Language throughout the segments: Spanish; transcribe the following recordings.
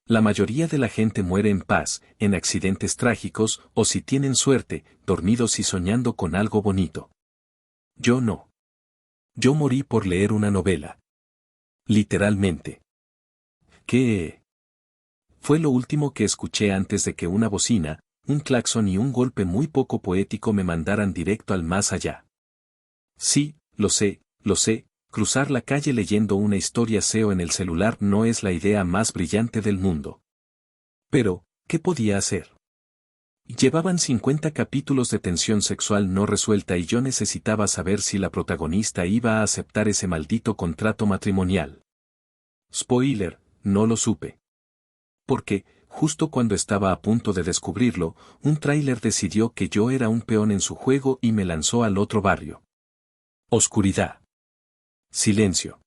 La mayoría de la gente muere en paz, en accidentes trágicos, o si tienen suerte, dormidos y soñando con algo bonito. Yo no. Yo morí por leer una novela. Literalmente. ¿Qué? Fue lo último que escuché antes de que una bocina, un claxon y un golpe muy poco poético me mandaran directo al más allá. Sí, lo sé, cruzar la calle leyendo una historia SEO en el celular no es la idea más brillante del mundo. Pero, ¿qué podía hacer? Llevaban 50 capítulos de tensión sexual no resuelta y yo necesitaba saber si la protagonista iba a aceptar ese maldito contrato matrimonial. Spoiler, no lo supe. Porque, justo cuando estaba a punto de descubrirlo, un tráiler decidió que yo era un peón en su juego y me lanzó al otro barrio. Oscuridad. Silencio.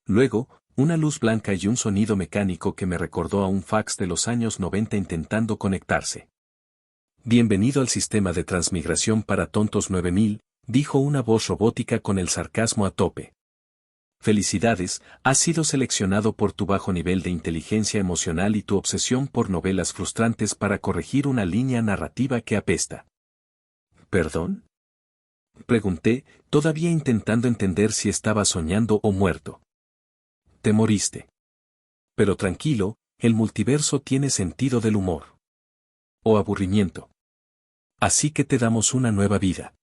Luego, una luz blanca y un sonido mecánico que me recordó a un fax de los años 90 intentando conectarse. Bienvenido al sistema de transmigración para tontos 9000, dijo una voz robótica con el sarcasmo a tope. Felicidades, has sido seleccionado por tu bajo nivel de inteligencia emocional y tu obsesión por novelas frustrantes para corregir una línea narrativa que apesta. ¿Perdón? Pregunté, todavía intentando entender si estaba soñando o muerto. Te moriste. Pero tranquilo, el multiverso tiene sentido del humor. O aburrimiento. Así que te damos una nueva vida.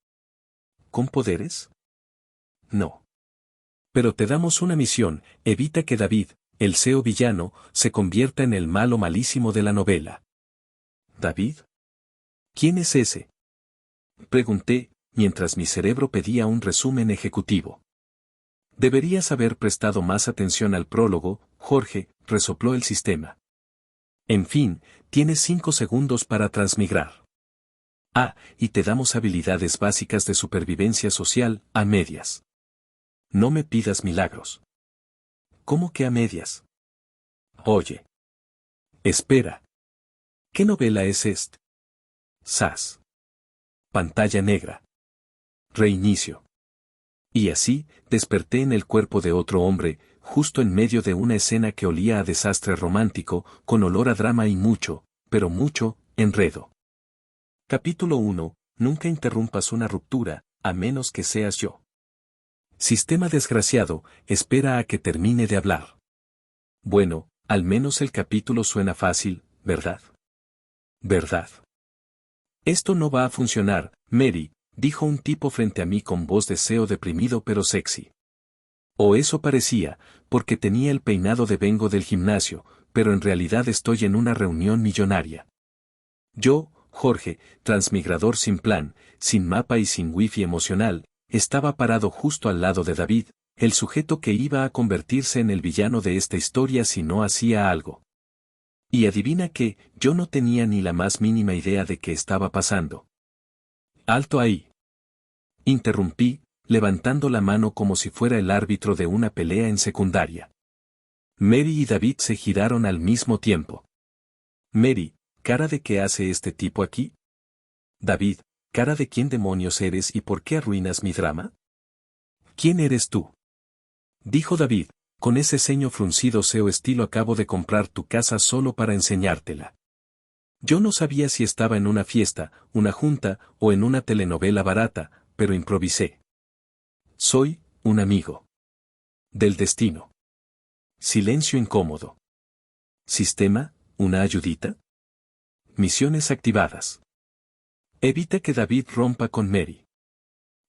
¿Con poderes? No. Pero te damos una misión, evita que David, el SEO villano, se convierta en el malo malísimo de la novela. ¿David? ¿Quién es ese? Pregunté, mientras mi cerebro pedía un resumen ejecutivo. Deberías haber prestado más atención al prólogo, Jorge, resopló el sistema. En fin, tienes 5 segundos para transmigrar. Ah, y te damos habilidades básicas de supervivencia social, a medias. No me pidas milagros. ¿Cómo que a medias? Oye. Espera. ¿Qué novela es esta? ¡Sas! Pantalla negra. Reinicio. Y así, desperté en el cuerpo de otro hombre, justo en medio de una escena que olía a desastre romántico, con olor a drama y mucho, pero mucho, enredo. Capítulo 1. Nunca interrumpas una ruptura, a menos que seas yo. Sistema desgraciado, espera a que termine de hablar. Bueno, al menos el capítulo suena fácil, ¿verdad? ¿Verdad? Esto no va a funcionar, Mary, dijo un tipo frente a mí con voz de SEO deprimido pero sexy. O eso parecía, porque tenía el peinado de vengo del gimnasio, pero en realidad estoy en una reunión millonaria. Yo, Jorge, transmigrador sin plan, sin mapa y sin wifi emocional, estaba parado justo al lado de David, el sujeto que iba a convertirse en el villano de esta historia si no hacía algo. Y adivina que, yo no tenía ni la más mínima idea de qué estaba pasando. ¡Alto ahí! Interrumpí, levantando la mano como si fuera el árbitro de una pelea en secundaria. Mary y David se giraron al mismo tiempo. Mary, ¿cara de qué hace este tipo aquí? David, ¿cara de quién demonios eres y por qué arruinas mi drama? ¿Quién eres tú? Dijo David, con ese ceño fruncido SEO estilo acabo de comprar tu casa solo para enseñártela. Yo no sabía si estaba en una fiesta, una junta o en una telenovela barata, pero improvisé. Soy, un amigo. Del destino. Silencio incómodo. Sistema, ¿una ayudita? Misiones activadas. Evita que David rompa con Mary.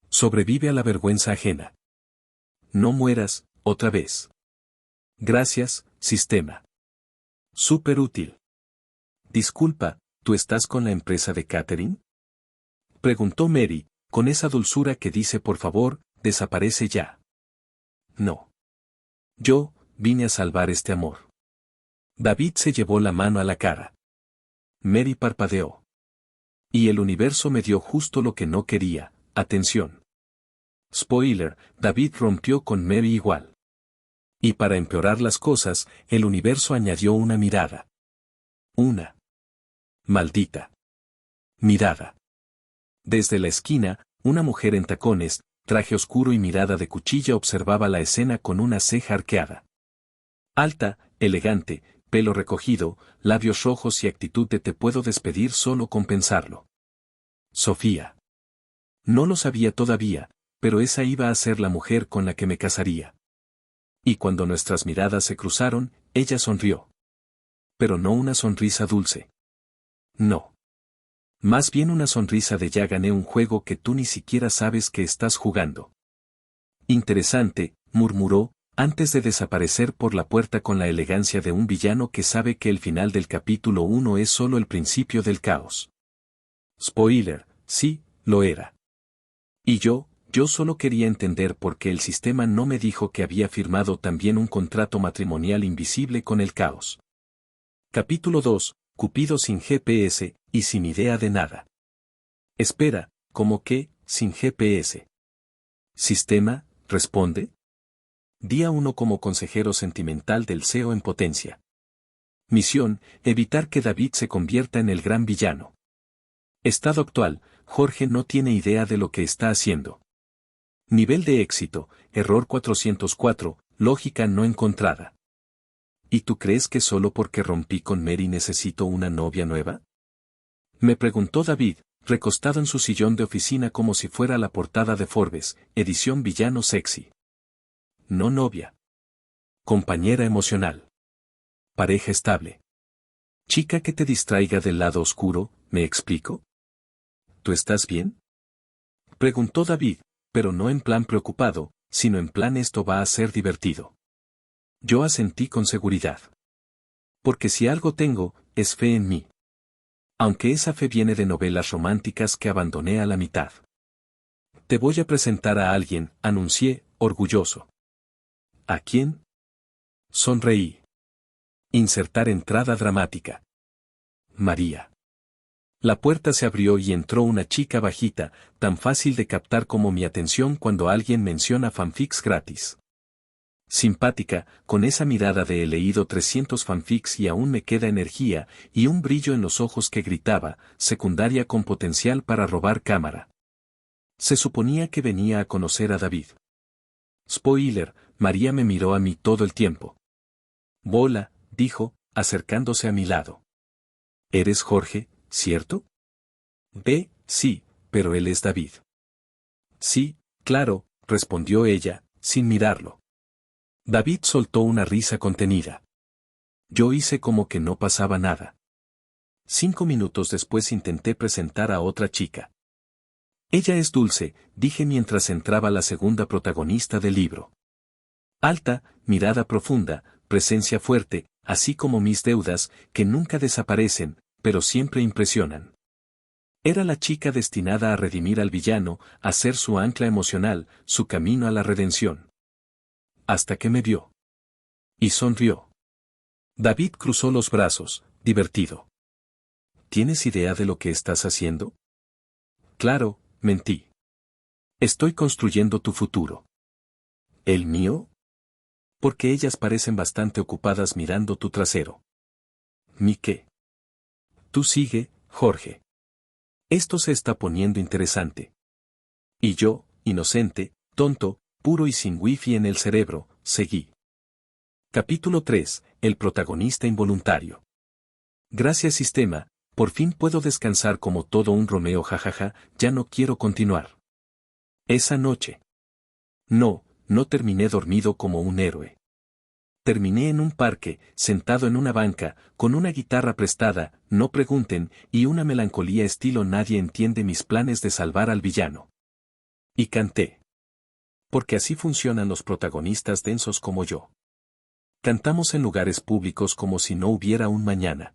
Sobrevive a la vergüenza ajena. No mueras, otra vez. Gracias, sistema. Súper útil. Disculpa, ¿tú estás con la empresa de catering? Preguntó Mary, con esa dulzura que dice por favor, desaparece ya. No. Yo, vine a salvar este amor. David se llevó la mano a la cara. Mary parpadeó. Y el universo me dio justo lo que no quería, atención. Spoiler, David rompió con Mary igual. Y para empeorar las cosas, el universo añadió una mirada. Una. Maldita. Mirada. Desde la esquina, una mujer en tacones, traje oscuro y mirada de cuchilla observaba la escena con una ceja arqueada. Alta, elegante, pelo recogido, labios rojos y actitud de te puedo despedir solo con pensarlo. Sofía. No lo sabía todavía, pero esa iba a ser la mujer con la que me casaría. Y cuando nuestras miradas se cruzaron, ella sonrió. Pero no una sonrisa dulce. No. Más bien una sonrisa de ya gané un juego que tú ni siquiera sabes que estás jugando. Interesante, murmuró, antes de desaparecer por la puerta con la elegancia de un villano que sabe que el final del capítulo 1 es solo el principio del caos. Spoiler, sí, lo era. Y yo solo quería entender por qué el sistema no me dijo que había firmado también un contrato matrimonial invisible con el caos. Capítulo 2, Cupido sin GPS, y sin idea de nada. Espera, ¿cómo que, sin GPS? ¿Sistema, responde? Día 1 como consejero sentimental del CEO en potencia. Misión, evitar que David se convierta en el gran villano. Estado actual, Jorge no tiene idea de lo que está haciendo. Nivel de éxito, error 404, lógica no encontrada. ¿Y tú crees que solo porque rompí con Mary necesito una novia nueva? Me preguntó David, recostado en su sillón de oficina como si fuera la portada de Forbes, edición villano sexy. No novia. Compañera emocional. Pareja estable. Chica que te distraiga del lado oscuro, ¿me explico? ¿Tú estás bien? Preguntó David, pero no en plan preocupado, sino en plan esto va a ser divertido. Yo asentí con seguridad. Porque si algo tengo, es fe en mí. Aunque esa fe viene de novelas románticas que abandoné a la mitad. Te voy a presentar a alguien, anuncié, orgulloso. ¿A quién? Sonreí. Insertar entrada dramática. María. La puerta se abrió y entró una chica bajita, tan fácil de captar como mi atención cuando alguien menciona fanfics gratis. Simpática, con esa mirada de he leído 300 fanfics y aún me queda energía, y un brillo en los ojos que gritaba, secundaria con potencial para robar cámara. Se suponía que venía a conocer a David. Spoiler, María me miró a mí todo el tiempo. Bola, dijo, acercándose a mi lado. ¿Eres Jorge, cierto? Sí, pero él es David. Sí, claro, respondió ella, sin mirarlo. David soltó una risa contenida. Yo hice como que no pasaba nada. 5 minutos después intenté presentar a otra chica. Ella es Dulce, dije mientras entraba la segunda protagonista del libro. Alta, mirada profunda, presencia fuerte, así como mis deudas, que nunca desaparecen, pero siempre impresionan. Era la chica destinada a redimir al villano, a ser su ancla emocional, su camino a la redención. Hasta que me vio. Y sonrió. David cruzó los brazos, divertido. ¿Tienes idea de lo que estás haciendo? Claro, mentí. Estoy construyendo tu futuro. ¿El mío? Porque ellas parecen bastante ocupadas mirando tu trasero. ¿Mi qué? Tú sigue, Jorge. Esto se está poniendo interesante. Y yo, inocente, tonto, puro y sin wifi en el cerebro, seguí. Capítulo 3, el protagonista involuntario. Gracias sistema, por fin puedo descansar como todo un Romeo jajaja, ya no quiero continuar. Esa noche. No terminé dormido como un héroe. Terminé en un parque, sentado en una banca, con una guitarra prestada, no pregunten, y una melancolía estilo nadie entiende mis planes de salvar al villano. Y canté. Porque así funcionan los protagonistas densos como yo. Cantamos en lugares públicos como si no hubiera un mañana.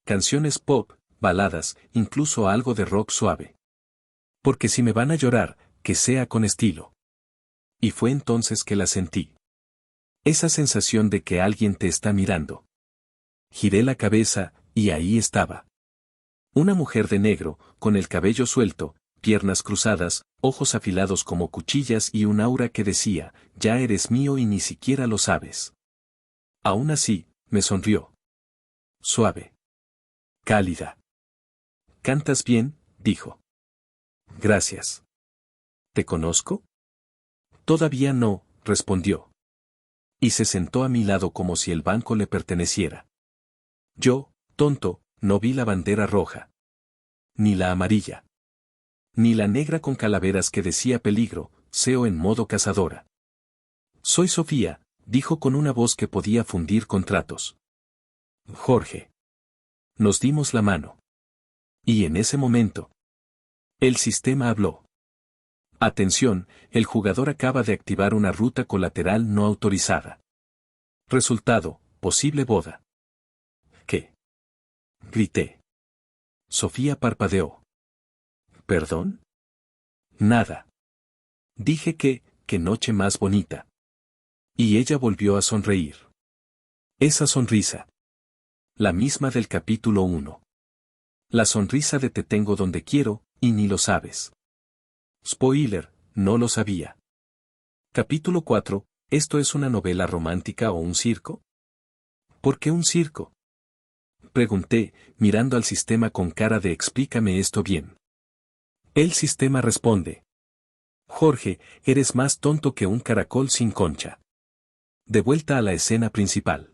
Canciones pop, baladas, incluso algo de rock suave. Porque si me van a llorar, que sea con estilo. Y fue entonces que la sentí. Esa sensación de que alguien te está mirando. Giré la cabeza, y ahí estaba. Una mujer de negro, con el cabello suelto, piernas cruzadas, ojos afilados como cuchillas y un aura que decía, ya eres mío y ni siquiera lo sabes. Aún así, me sonrió. Suave. Cálida. Cantas bien, dijo. Gracias. ¿Te conozco? Todavía no, respondió. Y se sentó a mi lado como si el banco le perteneciera. Yo, tonto, no vi la bandera roja. Ni la amarilla. Ni la negra con calaveras que decía peligro, SEO en modo cazadora. Soy Sofía, dijo con una voz que podía fundir contratos. Jorge. Nos dimos la mano. Y en ese momento, el sistema habló. Atención, el jugador acaba de activar una ruta colateral no autorizada. Resultado, posible boda. ¿Qué? Grité. Sofía parpadeó. ¿Perdón? Nada. Dije qué noche más bonita. Y ella volvió a sonreír. Esa sonrisa. La misma del capítulo 1. La sonrisa de te tengo donde quiero, y ni lo sabes. Spoiler, no lo sabía. Capítulo 4, ¿esto es una novela romántica o un circo? ¿Por qué un circo? Pregunté, mirando al sistema con cara de explícame esto bien. El sistema responde. Jorge, eres más tonto que un caracol sin concha. De vuelta a la escena principal.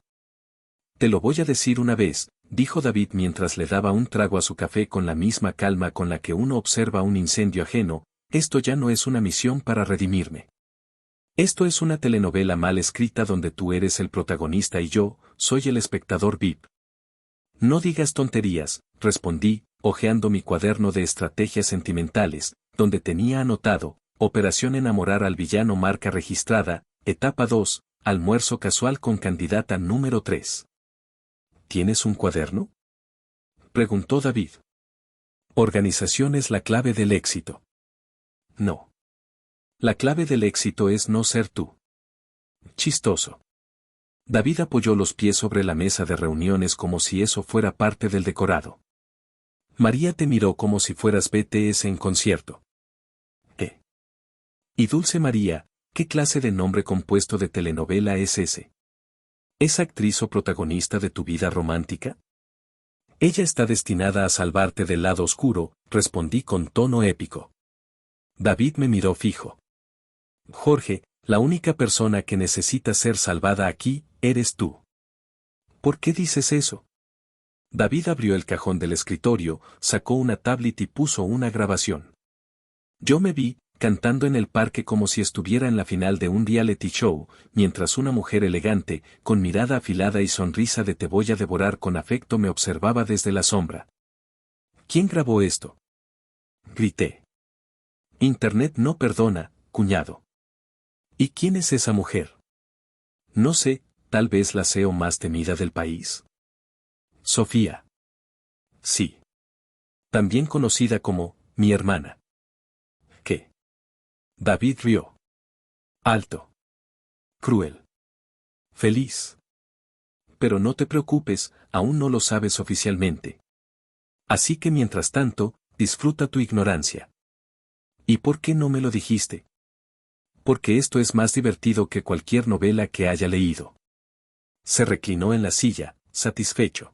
Te lo voy a decir una vez, dijo David mientras le daba un trago a su café con la misma calma con la que uno observa un incendio ajeno, esto ya no es una misión para redimirme. Esto es una telenovela mal escrita donde tú eres el protagonista y yo, soy el espectador VIP. No digas tonterías, respondí, hojeando mi cuaderno de estrategias sentimentales, donde tenía anotado, Operación enamorar al villano marca registrada, etapa 2, almuerzo casual con candidata número 3. ¿Tienes un cuaderno? Preguntó David. Organización es la clave del éxito. No. La clave del éxito es no ser tú. Chistoso. David apoyó los pies sobre la mesa de reuniones como si eso fuera parte del decorado. María te miró como si fueras BTS en concierto. ¿Qué? Y Dulce María, ¿qué clase de nombre compuesto de telenovela es ese? ¿Es actriz o protagonista de tu vida romántica? Ella está destinada a salvarte del lado oscuro, respondí con tono épico. David me miró fijo. Jorge, la única persona que necesita ser salvada aquí, eres tú. ¿Por qué dices eso? David abrió el cajón del escritorio, sacó una tablet y puso una grabación. Yo me vi, cantando en el parque como si estuviera en la final de un reality show, mientras una mujer elegante, con mirada afilada y sonrisa de te voy a devorar con afecto me observaba desde la sombra. ¿Quién grabó esto? Grité. Internet no perdona, cuñado. ¿Y quién es esa mujer? No sé, tal vez la SEO más temida del país. Sofía. Sí. También conocida como, mi hermana. ¿Qué? David rió. Alto. Cruel. Feliz. Pero no te preocupes, aún no lo sabes oficialmente. Así que mientras tanto, disfruta tu ignorancia. ¿Y por qué no me lo dijiste? Porque esto es más divertido que cualquier novela que haya leído. Se reclinó en la silla, satisfecho.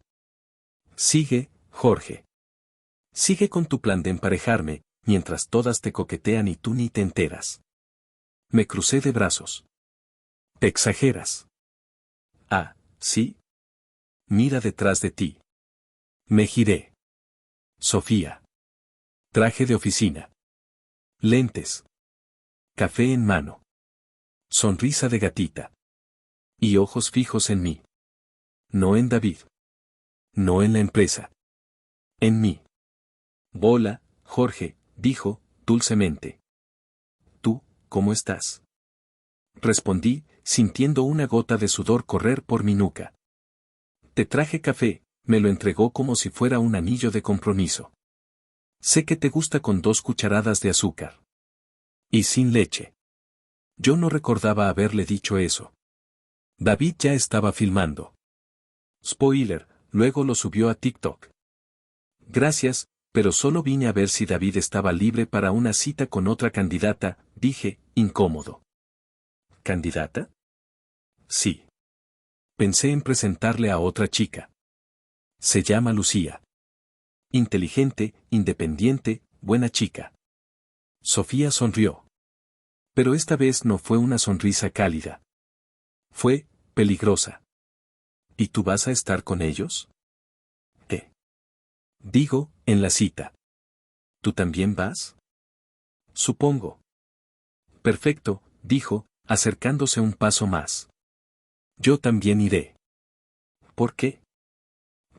Sigue, Jorge. Sigue con tu plan de emparejarme, mientras todas te coquetean y tú ni te enteras. Me crucé de brazos. Exageras. Ah, ¿sí? Mira detrás de ti. Me giré. Sofía. Traje de oficina. Lentes. Café en mano. Sonrisa de gatita. Y ojos fijos en mí. No en David. No en la empresa. En mí. Hola, Jorge, dijo, dulcemente. ¿Tú, cómo estás? Respondí, sintiendo una gota de sudor correr por mi nuca. Te traje café, me lo entregó como si fuera un anillo de compromiso. Sé que te gusta con 2 cucharadas de azúcar. Y sin leche. Yo no recordaba haberle dicho eso. David ya estaba filmando. Spoiler, luego lo subió a TikTok. Gracias, pero solo vine a ver si David estaba libre para una cita con otra candidata, dije, incómodo. ¿Candidata? Sí. Pensé en presentarle a otra chica. Se llama Lucía. Inteligente, independiente, buena chica. Sofía sonrió. Pero esta vez no fue una sonrisa cálida. Fue, peligrosa. ¿Y tú vas a estar con ellos? Digo, en la cita. ¿Tú también vas? Supongo. Perfecto, dijo, acercándose un paso más. Yo también iré. ¿Por qué?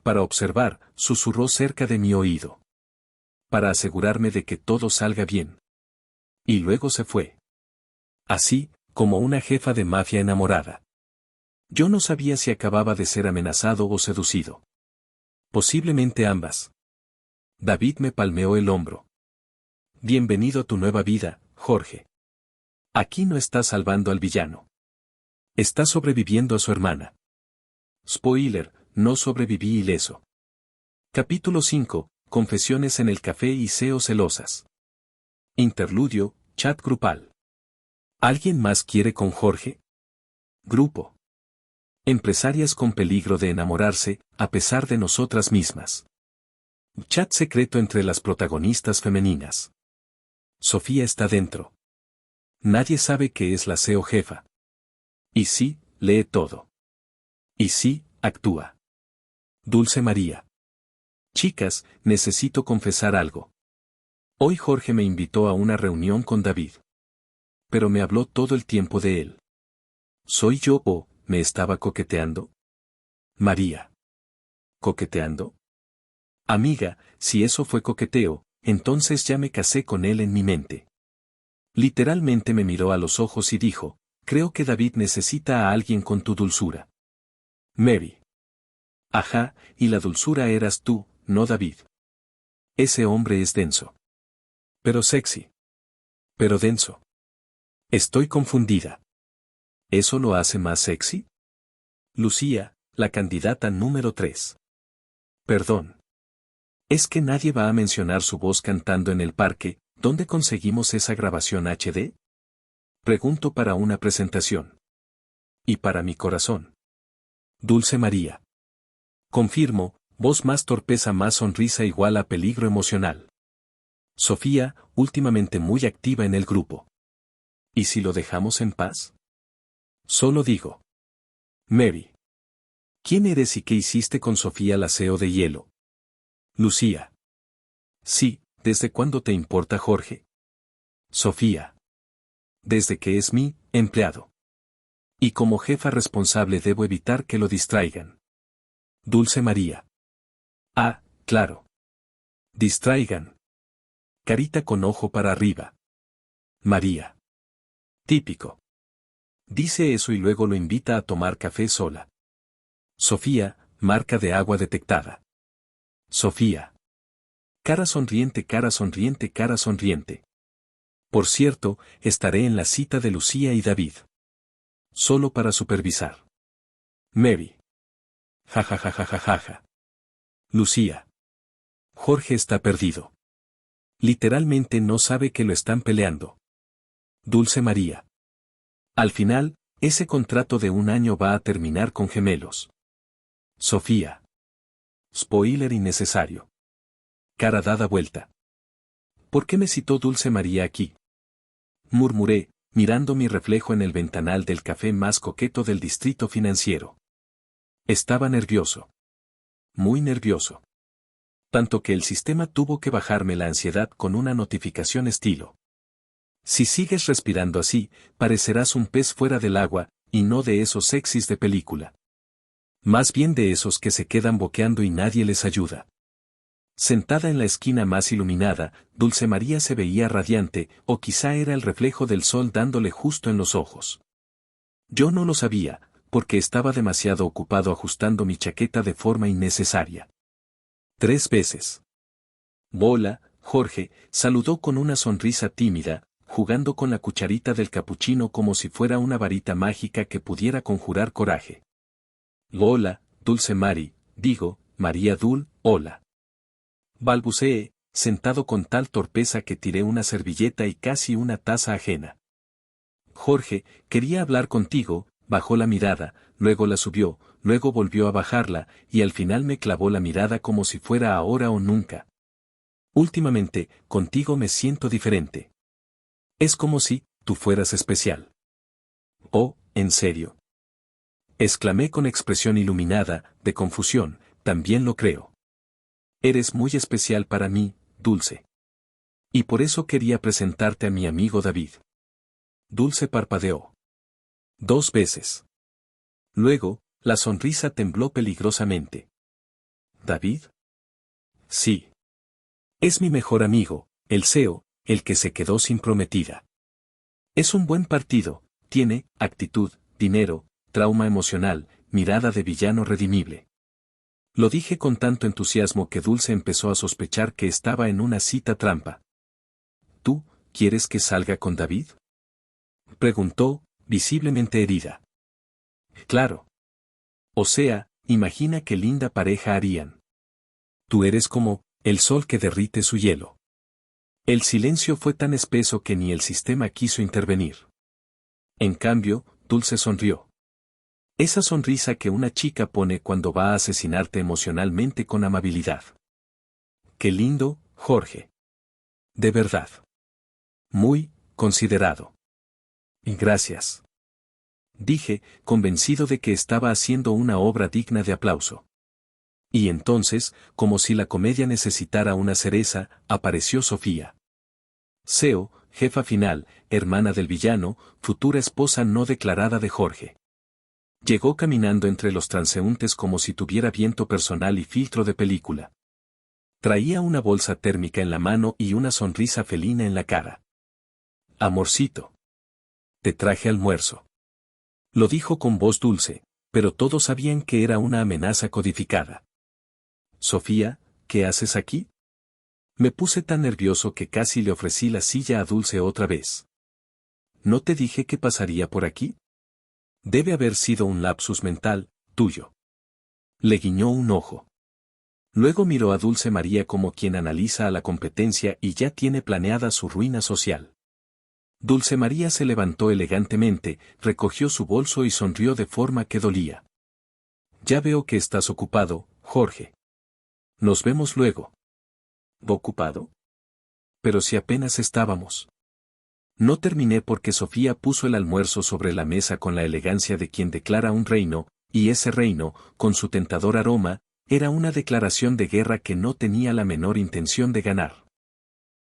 Para observar, susurró cerca de mi oído. Para asegurarme de que todo salga bien. Y luego se fue. Así, como una jefa de mafia enamorada. Yo no sabía si acababa de ser amenazado o seducido. Posiblemente ambas. David me palmeó el hombro. Bienvenido a tu nueva vida, Jorge. Aquí no estás salvando al villano. Estás sobreviviendo a su hermana. Spoiler, no sobreviví ileso. Capítulo 5, Confesiones en el café y SEO celosas. Interludio, chat grupal. ¿Alguien más quiere con Jorge? Grupo. Empresarias con peligro de enamorarse, a pesar de nosotras mismas. Chat secreto entre las protagonistas femeninas. Sofía está dentro. Nadie sabe que es la SEO jefa. Y sí, lee todo. Y sí, actúa. Dulce María. Chicas, necesito confesar algo. Hoy Jorge me invitó a una reunión con David. Pero me habló todo el tiempo de él. ¿Soy yo o me estaba coqueteando? María. ¿Coqueteando? Amiga, si eso fue coqueteo, entonces ya me casé con él en mi mente. Literalmente me miró a los ojos y dijo, creo que David necesita a alguien con tu dulzura. Mary. Ajá, y la dulzura eras tú, no David. Ese hombre es denso. Pero sexy. Pero denso. Estoy confundida. ¿Eso lo hace más sexy? Lucía, la candidata número 3. Perdón. ¿Es que nadie va a mencionar su voz cantando en el parque? ¿Dónde conseguimos esa grabación HD? Pregunto para una presentación. Y para mi corazón. Dulce María. Confirmo, voz más torpeza más sonrisa igual a peligro emocional. Sofía, últimamente muy activa en el grupo. ¿Y si lo dejamos en paz? Solo digo. Mary. ¿Quién eres y qué hiciste con Sofía la SEO de hielo? Lucía. Sí, ¿desde cuándo te importa Jorge? Sofía. Desde que es mi empleado. Y como jefa responsable debo evitar que lo distraigan. Dulce María. Ah, claro. Distraigan. Carita con ojo para arriba. María. Típico. Dice eso y luego lo invita a tomar café sola. Sofía, marca de agua detectada. Sofía. Cara sonriente, cara sonriente, cara sonriente. Por cierto, estaré en la cita de Lucía y David. Solo para supervisar. Mary. Ja ja ja ja ja ja ja. Lucía. Jorge está perdido. Literalmente no sabe que lo están peleando. Dulce María. Al final, ese contrato de 1 año va a terminar con gemelos. Sofía. Spoiler innecesario. Cara dada vuelta. ¿Por qué me citó Dulce María aquí? Murmuré, mirando mi reflejo en el ventanal del café más coqueto del distrito financiero. Estaba nervioso. Muy nervioso. Tanto que el sistema tuvo que bajarme la ansiedad con una notificación estilo. Si sigues respirando así, parecerás un pez fuera del agua, y no de esos sexys de película. Más bien de esos que se quedan boqueando y nadie les ayuda. Sentada en la esquina más iluminada, Dulce María se veía radiante, o quizá era el reflejo del sol dándole justo en los ojos. Yo no lo sabía, porque estaba demasiado ocupado ajustando mi chaqueta de forma innecesaria. 3 veces. Hola, Jorge, saludó con una sonrisa tímida, jugando con la cucharita del capuchino como si fuera una varita mágica que pudiera conjurar coraje. Hola, Dulce Mari, digo, María Dul, hola. Balbuceé, sentado con tal torpeza que tiré una servilleta y casi una taza ajena. Jorge, quería hablar contigo, bajó la mirada, luego la subió, luego volvió a bajarla, y al final me clavó la mirada como si fuera ahora o nunca. Últimamente, contigo me siento diferente. Es como si, tú fueras especial. Oh, ¿en serio? Exclamé con expresión iluminada, de confusión, también lo creo. Eres muy especial para mí, Dulce. Y por eso quería presentarte a mi amigo David. Dulce parpadeó 2 veces. Luego, la sonrisa tembló peligrosamente. ¿David? Sí. Es mi mejor amigo, el CEO, el que se quedó sin prometida. Es un buen partido, tiene actitud, dinero, trauma emocional, mirada de villano redimible. Lo dije con tanto entusiasmo que Dulce empezó a sospechar que estaba en una cita trampa. ¿Tú, quieres que salga con David? Preguntó, visiblemente herida. Claro. O sea, imagina qué linda pareja harían. Tú eres como el sol que derrite su hielo. El silencio fue tan espeso que ni el sistema quiso intervenir. En cambio, Dulce sonrió. Esa sonrisa que una chica pone cuando va a asesinarte emocionalmente con amabilidad. Qué lindo, Jorge. De verdad. Muy considerado. Y gracias. Dije, convencido de que estaba haciendo una obra digna de aplauso. Y entonces, como si la comedia necesitara una cereza, apareció Sofía. CEO, jefa final, hermana del villano, futura esposa no declarada de Jorge. Llegó caminando entre los transeúntes como si tuviera viento personal y filtro de película. Traía una bolsa térmica en la mano y una sonrisa felina en la cara. Amorcito. Te traje almuerzo. Lo dijo con voz dulce, pero todos sabían que era una amenaza codificada. Sofía, ¿qué haces aquí? Me puse tan nervioso que casi le ofrecí la silla a Dulce otra vez. ¿No te dije que pasaría por aquí? Debe haber sido un lapsus mental, tuyo. Le guiñó un ojo. Luego miró a Dulce María como quien analiza a la competencia y ya tiene planeada su ruina social. Dulce María se levantó elegantemente, recogió su bolso y sonrió de forma que dolía. Ya veo que estás ocupado, Jorge. Nos vemos luego. ¿Ocupado? Pero si apenas estábamos. No terminé porque Sofía puso el almuerzo sobre la mesa con la elegancia de quien declara un reino, y ese reino, con su tentador aroma, era una declaración de guerra que no tenía la menor intención de ganar.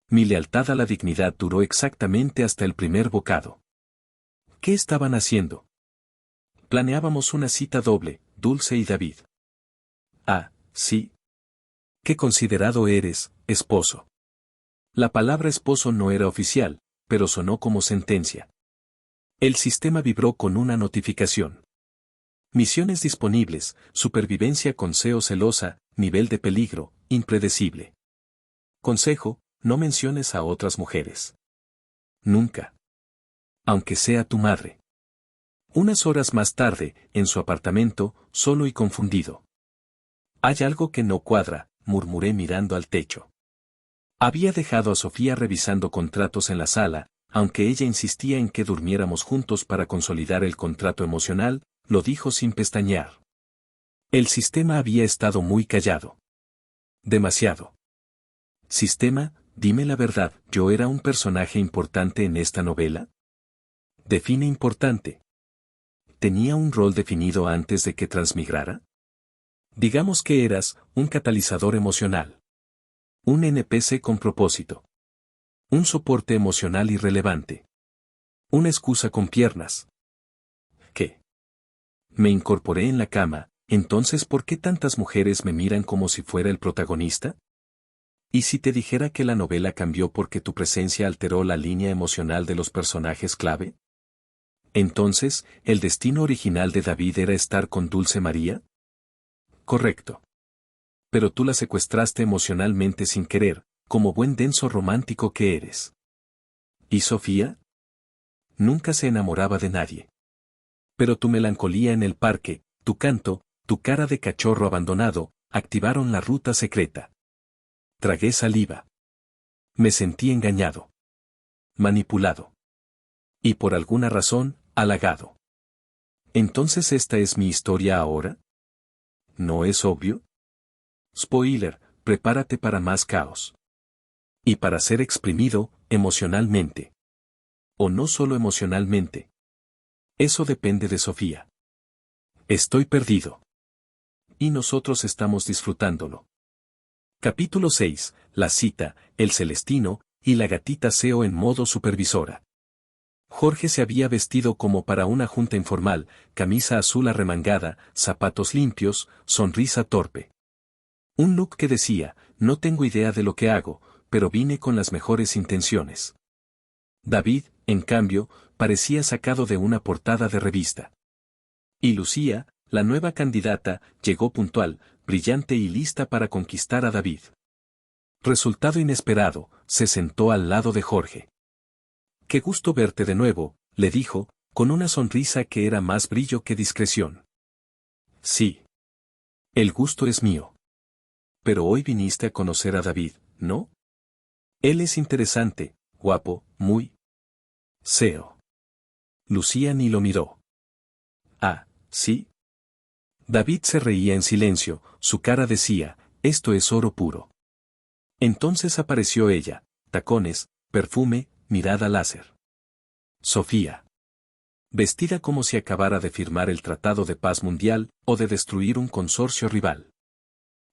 Mi lealtad a la dignidad duró exactamente hasta el primer bocado. ¿Qué estaban haciendo? Planeábamos una cita doble, Dulce y David. Ah, sí. Qué considerado eres, esposo. La palabra esposo no era oficial, pero sonó como sentencia. El sistema vibró con una notificación. Misiones disponibles, supervivencia con SEO celosa, nivel de peligro, impredecible. Consejo, no menciones a otras mujeres. Nunca. Aunque sea tu madre. Unas horas más tarde, en su apartamento, solo y confundido. Hay algo que no cuadra, murmuré mirando al techo. Había dejado a Sofía revisando contratos en la sala, aunque ella insistía en que durmiéramos juntos para consolidar el contrato emocional, lo dijo sin pestañear. El sistema había estado muy callado. Demasiado. Sistema, dime la verdad, ¿yo era un personaje importante en esta novela? Define importante. ¿Tenía un rol definido antes de que transmigrara? Digamos que eras un catalizador emocional. Un NPC con propósito. Un soporte emocional irrelevante. Una excusa con piernas. ¿Qué? Me incorporé en la cama, entonces ¿por qué tantas mujeres me miran como si fuera el protagonista? ¿Y si te dijera que la novela cambió porque tu presencia alteró la línea emocional de los personajes clave? Entonces, ¿el destino original de David era estar con Dulce María? Correcto. Pero tú la secuestraste emocionalmente sin querer, como buen denso romántico que eres. ¿Y Sofía? Nunca se enamoraba de nadie. Pero tu melancolía en el parque, tu canto, tu cara de cachorro abandonado, activaron la ruta secreta. Tragué saliva. Me sentí engañado. Manipulado. Y por alguna razón, halagado. ¿Entonces esta es mi historia ahora? ¿No es obvio? Spoiler, prepárate para más caos. Y para ser exprimido, emocionalmente. O no solo emocionalmente. Eso depende de Sofía. Estoy perdido. Y nosotros estamos disfrutándolo. Capítulo 6. La cita, el Celestino, y la gatita SEO en modo supervisora. Jorge se había vestido como para una junta informal, camisa azul arremangada, zapatos limpios, sonrisa torpe. Un look que decía, no tengo idea de lo que hago, pero vine con las mejores intenciones. David, en cambio, parecía sacado de una portada de revista. Y Lucía, la nueva candidata, llegó puntual, brillante y lista para conquistar a David. Resultado inesperado, se sentó al lado de Jorge. «Qué gusto verte de nuevo», le dijo, con una sonrisa que era más brillo que discreción. «Sí. El gusto es mío. Pero hoy viniste a conocer a David, ¿no? Él es interesante, guapo, muy SEO». Lucía ni lo miró. «Ah, ¿sí?». David se reía en silencio, su cara decía, «Esto es oro puro». Entonces apareció ella, tacones, perfume, mirada láser. Sofía. Vestida como si acabara de firmar el Tratado de Paz Mundial o de destruir un consorcio rival.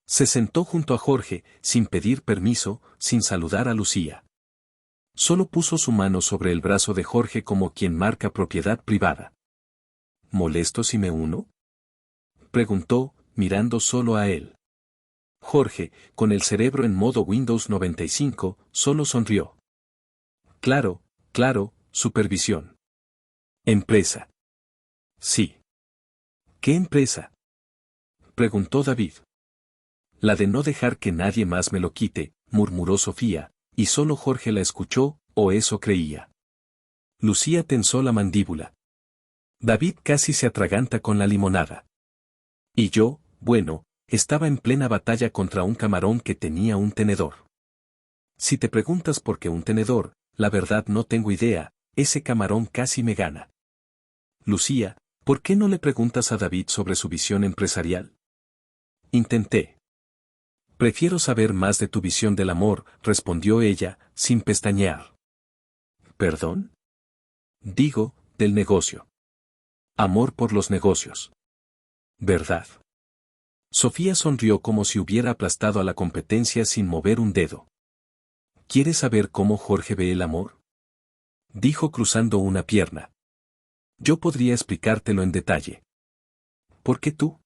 Se sentó junto a Jorge, sin pedir permiso, sin saludar a Lucía. Solo puso su mano sobre el brazo de Jorge como quien marca propiedad privada. ¿Molesto si me uno?, preguntó, mirando solo a él. Jorge, con el cerebro en modo Windows 95, solo sonrió. Claro, claro, supervisión. Empresa. Sí. ¿Qué empresa?, preguntó David. La de no dejar que nadie más me lo quite, murmuró Sofía, y solo Jorge la escuchó, o eso creía. Lucía tensó la mandíbula. David casi se atraganta con la limonada. Y yo, bueno, estaba en plena batalla contra un camarón que tenía un tenedor. Si te preguntas por qué un tenedor, la verdad no tengo idea, ese camarón casi me gana. Lucía, ¿por qué no le preguntas a David sobre su visión empresarial? Intenté. Prefiero saber más de tu visión del amor, respondió ella, sin pestañear. ¿Perdón? Digo, del negocio. Amor por los negocios. ¿Verdad? Sofía sonrió como si hubiera aplastado a la competencia sin mover un dedo. ¿Quieres saber cómo Jorge ve el amor?, dijo cruzando una pierna. Yo podría explicártelo en detalle. ¿Por qué tú?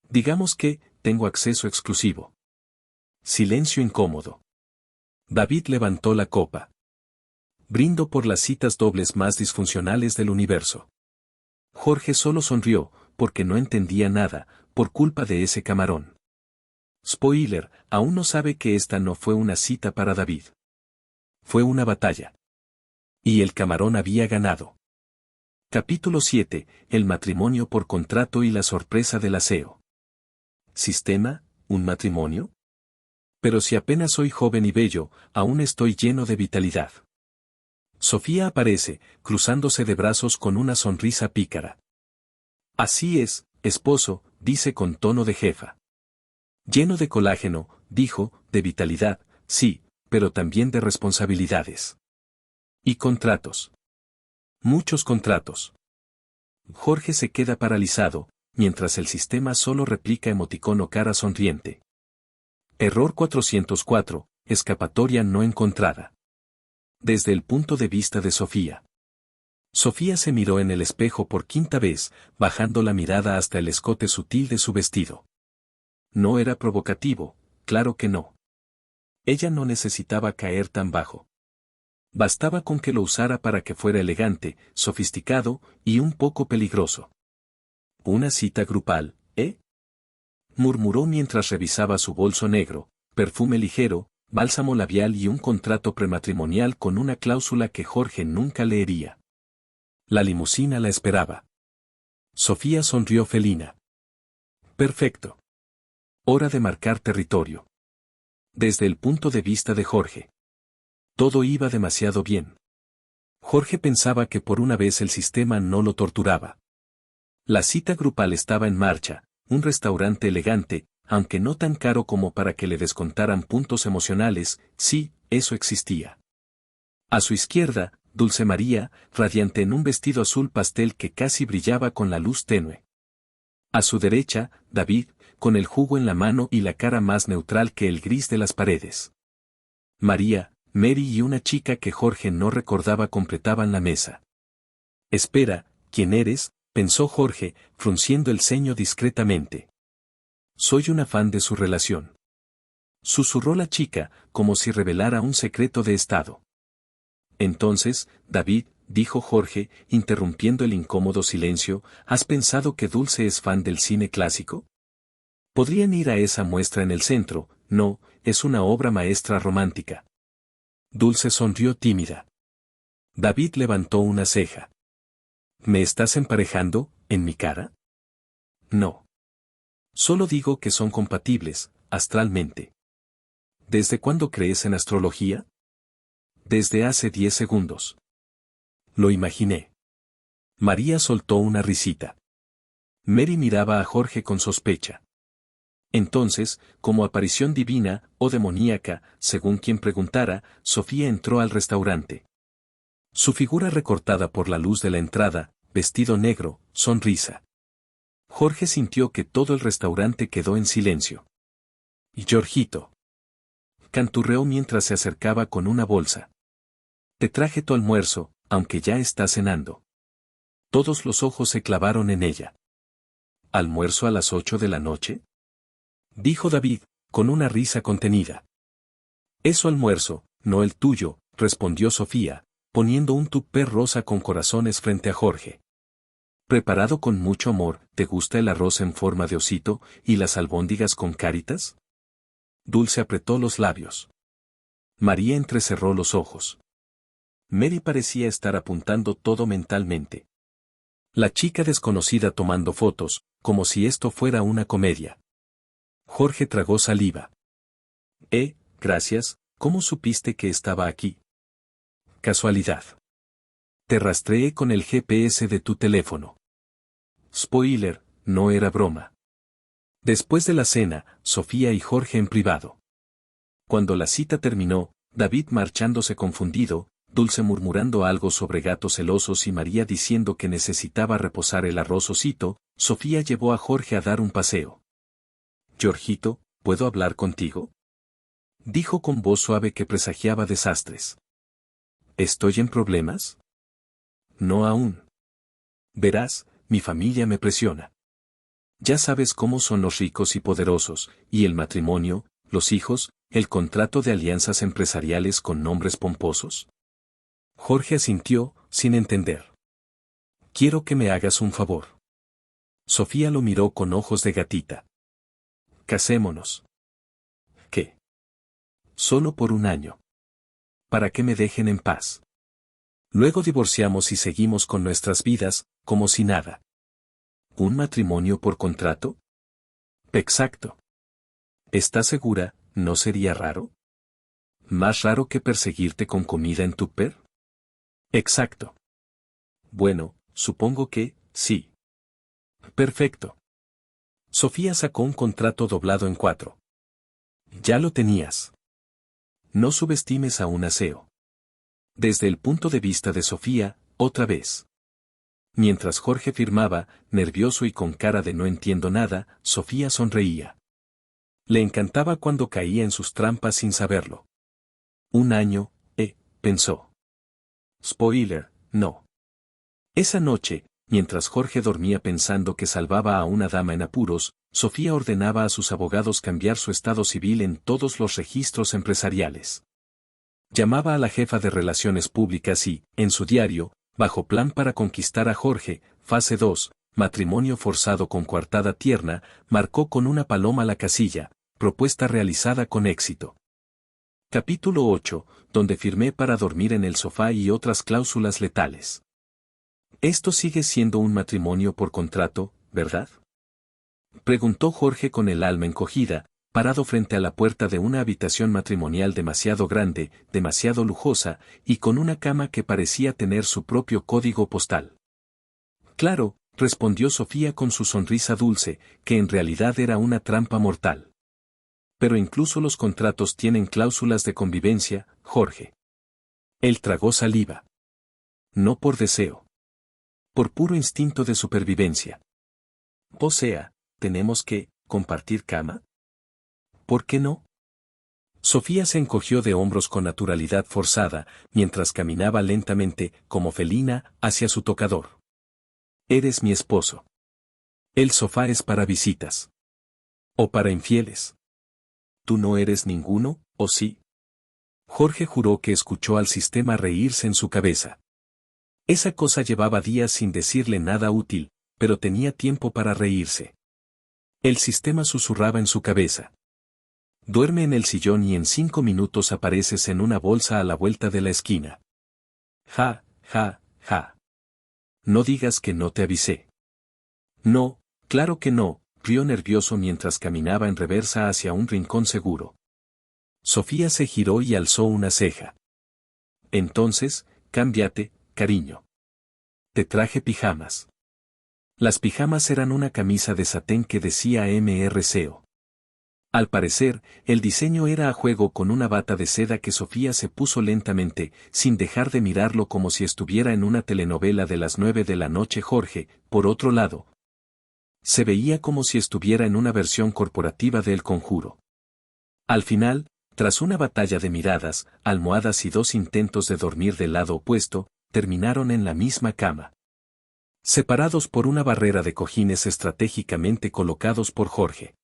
Digamos que, tengo acceso exclusivo. Silencio incómodo. David levantó la copa. Brindo por las citas dobles más disfuncionales del universo. Jorge solo sonrió, porque no entendía nada, por culpa de ese camarón. Spoiler, aún no sabe que esta no fue una cita para David. Fue una batalla. Y el camarón había ganado. Capítulo 7. El matrimonio por contrato y la sorpresa del aseo. ¿Sistema, un matrimonio? Pero si apenas soy joven y bello, aún estoy lleno de vitalidad. Sofía aparece, cruzándose de brazos con una sonrisa pícara. Así es, esposo, dice con tono de jefa. Lleno de colágeno, dijo, de vitalidad, sí, pero también de responsabilidades. Y contratos. Muchos contratos. Jorge se queda paralizado, mientras el sistema solo replica emoticono cara sonriente. Error 404, escapatoria no encontrada. Desde el punto de vista de Sofía. Sofía se miró en el espejo por quinta vez, bajando la mirada hasta el escote sutil de su vestido. No era provocativo, claro que no. Ella no necesitaba caer tan bajo. Bastaba con que lo usara para que fuera elegante, sofisticado, y un poco peligroso. ¿Una cita grupal, eh?, murmuró mientras revisaba su bolso negro, perfume ligero, bálsamo labial y un contrato prematrimonial con una cláusula que Jorge nunca leería. La limusina la esperaba. Sofía sonrió felina. Perfecto. Hora de marcar territorio. Desde el punto de vista de Jorge. Todo iba demasiado bien. Jorge pensaba que por una vez el sistema no lo torturaba. La cita grupal estaba en marcha, un restaurante elegante, aunque no tan caro como para que le descontaran puntos emocionales, sí, eso existía. A su izquierda, Dulce María, radiante en un vestido azul pastel que casi brillaba con la luz tenue. A su derecha, David, con el jugo en la mano y la cara más neutral que el gris de las paredes. María, Mary y una chica que Jorge no recordaba completaban la mesa. Espera, ¿quién eres?, pensó Jorge, frunciendo el ceño discretamente. Soy una fan de su relación. Susurró la chica, como si revelara un secreto de estado. Entonces, David, dijo Jorge, interrumpiendo el incómodo silencio, ¿has pensado que Dulce es fan del cine clásico? Podrían ir a esa muestra en el centro, no, es una obra maestra romántica. Dulce sonrió tímida. David levantó una ceja. ¿Me estás emparejando, en mi cara? No. Solo digo que son compatibles, astralmente. ¿Desde cuándo crees en astrología? Desde hace 10 segundos. Lo imaginé. María soltó una risita. Mary miraba a Jorge con sospecha. Entonces, como aparición divina, o demoníaca, según quien preguntara, Sofía entró al restaurante. Su figura recortada por la luz de la entrada, vestido negro, sonrisa. Jorge sintió que todo el restaurante quedó en silencio. ¿Y Jorgito? Canturreó mientras se acercaba con una bolsa. Te traje tu almuerzo, aunque ya está cenando. Todos los ojos se clavaron en ella. ¿Almuerzo a las 8 de la noche? Dijo David, con una risa contenida. Es su almuerzo, no el tuyo, respondió Sofía, poniendo un tupper rosa con corazones frente a Jorge. Preparado con mucho amor, ¿te gusta el arroz en forma de osito y las albóndigas con caritas? Dulce apretó los labios. María entrecerró los ojos. Mary parecía estar apuntando todo mentalmente. La chica desconocida tomando fotos, como si esto fuera una comedia. Jorge tragó saliva. Gracias, ¿cómo supiste que estaba aquí? Casualidad. Te rastreé con el GPS de tu teléfono. Spoiler, no era broma. Después de la cena, Sofía y Jorge en privado. Cuando la cita terminó, David marchándose confundido, Dulce murmurando algo sobre gatos celosos y María diciendo que necesitaba reposar el arrozcito, Sofía llevó a Jorge a dar un paseo. Jorgito, ¿puedo hablar contigo? Dijo con voz suave que presagiaba desastres. ¿Estoy en problemas? No aún. Verás, mi familia me presiona. Ya sabes cómo son los ricos y poderosos, y el matrimonio, los hijos, el contrato de alianzas empresariales con nombres pomposos. Jorge asintió, sin entender. Quiero que me hagas un favor. Sofía lo miró con ojos de gatita. Casémonos. ¿Qué? Solo por un año. Para que me dejen en paz. Luego divorciamos y seguimos con nuestras vidas, como si nada. ¿Un matrimonio por contrato? Exacto. ¿Estás segura, no sería raro? ¿Más raro que perseguirte con comida en tupper? Exacto. Bueno, supongo que, sí. Perfecto. Sofía sacó un contrato doblado en 4. Ya lo tenías. No subestimes a un aseo. Desde el punto de vista de Sofía, otra vez. Mientras Jorge firmaba, nervioso y con cara de no entiendo nada, Sofía sonreía. Le encantaba cuando caía en sus trampas sin saberlo. Un año, pensó. Spoiler, no. Esa noche, mientras Jorge dormía pensando que salvaba a una dama en apuros, Sofía ordenaba a sus abogados cambiar su estado civil en todos los registros empresariales. Llamaba a la jefa de relaciones públicas y, en su diario, bajo plan para conquistar a Jorge, fase 2, matrimonio forzado con coartada tierna, marcó con una paloma la casilla, propuesta realizada con éxito. Capítulo 8, donde firmé para dormir en el sofá y otras cláusulas letales. Esto sigue siendo un matrimonio por contrato, ¿verdad? Preguntó Jorge con el alma encogida, parado frente a la puerta de una habitación matrimonial demasiado grande, demasiado lujosa, y con una cama que parecía tener su propio código postal. Claro, respondió Sofía con su sonrisa dulce, que en realidad era una trampa mortal. Pero incluso los contratos tienen cláusulas de convivencia, Jorge. Él tragó saliva. No por deseo. Por puro instinto de supervivencia. O sea, tenemos que ¿compartir cama? ¿Por qué no? Sofía se encogió de hombros con naturalidad forzada, mientras caminaba lentamente, como felina, hacia su tocador. Eres mi esposo. El sofá es para visitas. O para infieles. ¿Tú no eres ninguno, o sí? Jorge juró que escuchó al sistema reírse en su cabeza. Esa cosa llevaba días sin decirle nada útil, pero tenía tiempo para reírse. El sistema susurraba en su cabeza. Duerme en el sillón y en 5 minutos apareces en una bolsa a la vuelta de la esquina. Ja, ja, ja. No digas que no te avisé. No, claro que no, rió nervioso mientras caminaba en reversa hacia un rincón seguro. Sofía se giró y alzó una ceja. Entonces, cámbiate, cariño. Te traje pijamas. Las pijamas eran una camisa de satén que decía MRCO. Al parecer, el diseño era a juego con una bata de seda que Sofía se puso lentamente, sin dejar de mirarlo como si estuviera en una telenovela de las 9 de la noche. Jorge, por otro lado, se veía como si estuviera en una versión corporativa de El Conjuro. Al final, tras una batalla de miradas, almohadas y 2 intentos de dormir del lado opuesto, terminaron en la misma cama. Separados por una barrera de cojines estratégicamente colocados por Jorge.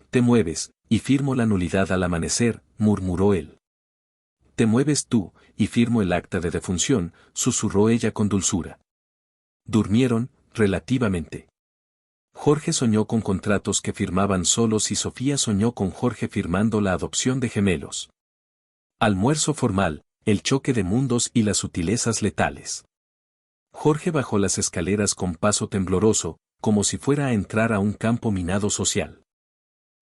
Te mueves, y firmo la nulidad al amanecer, murmuró él. Te mueves tú, y firmo el acta de defunción, susurró ella con dulzura. Durmieron, relativamente. Jorge soñó con contratos que firmaban solos y Sofía soñó con Jorge firmando la adopción de gemelos. Almuerzo formal, el choque de mundos y las sutilezas letales. Jorge bajó las escaleras con paso tembloroso, como si fuera a entrar a un campo minado social.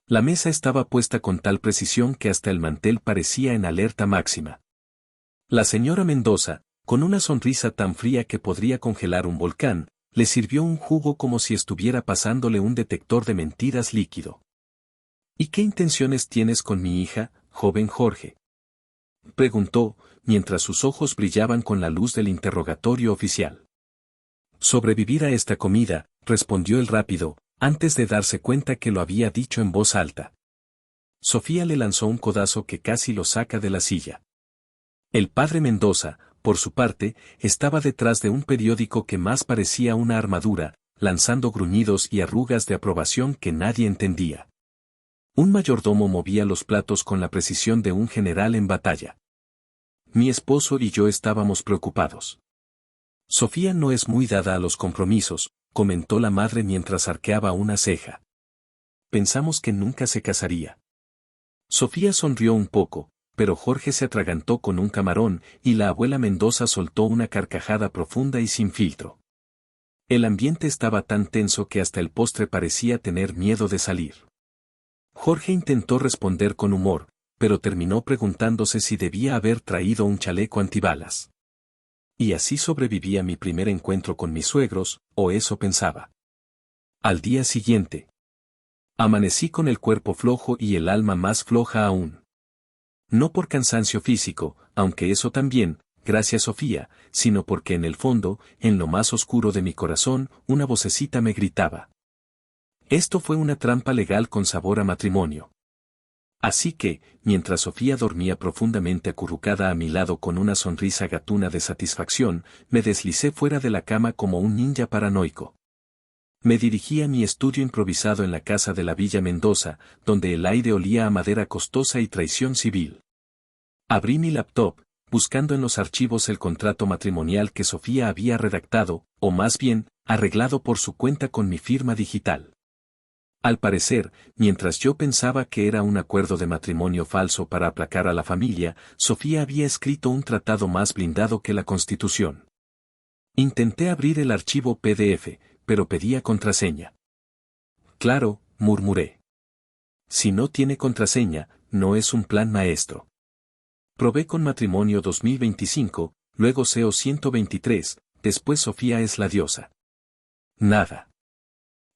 La mesa estaba puesta con tal precisión que hasta el mantel parecía en alerta máxima. La señora Mendoza, con una sonrisa tan fría que podría congelar un volcán, le sirvió un jugo como si estuviera pasándole un detector de mentiras líquido. ¿Y qué intenciones tienes con mi hija, joven Jorge? Preguntó, mientras sus ojos brillaban con la luz del interrogatorio oficial. Sobrevivir a esta comida, respondió el rápido, antes de darse cuenta que lo había dicho en voz alta. Sofía le lanzó un codazo que casi lo saca de la silla. El padre Mendoza, por su parte, estaba detrás de un periódico que más parecía una armadura, lanzando gruñidos y arrugas de aprobación que nadie entendía. Un mayordomo movía los platos con la precisión de un general en batalla. Mi esposo y yo estábamos preocupados. Sofía no es muy dada a los compromisos, comentó la madre mientras arqueaba una ceja. Pensamos que nunca se casaría. Sofía sonrió un poco, pero Jorge se atragantó con un camarón y la abuela Mendoza soltó una carcajada profunda y sin filtro. El ambiente estaba tan tenso que hasta el postre parecía tener miedo de salir. Jorge intentó responder con humor, pero terminó preguntándose si debía haber traído un chaleco antibalas. Y así sobreviví a mi primer encuentro con mis suegros, o eso pensaba. Al día siguiente, amanecí con el cuerpo flojo y el alma más floja aún. No por cansancio físico, aunque eso también, gracias Sofía, sino porque en el fondo, en lo más oscuro de mi corazón, una vocecita me gritaba. Esto fue una trampa legal con sabor a matrimonio. Así que, mientras Sofía dormía profundamente acurrucada a mi lado con una sonrisa gatuna de satisfacción, me deslicé fuera de la cama como un ninja paranoico. Me dirigí a mi estudio improvisado en la casa de la Villa Mendoza, donde el aire olía a madera costosa y traición civil. Abrí mi laptop, buscando en los archivos el contrato matrimonial que Sofía había redactado, o más bien, arreglado por su cuenta con mi firma digital. Al parecer, mientras yo pensaba que era un acuerdo de matrimonio falso para aplacar a la familia, Sofía había escrito un tratado más blindado que la Constitución. Intenté abrir el archivo PDF, pero pedía contraseña. Claro, murmuré. Si no tiene contraseña, no es un plan maestro. Probé con matrimonio 2025, luego SEO 123, después Sofía es la diosa. Nada.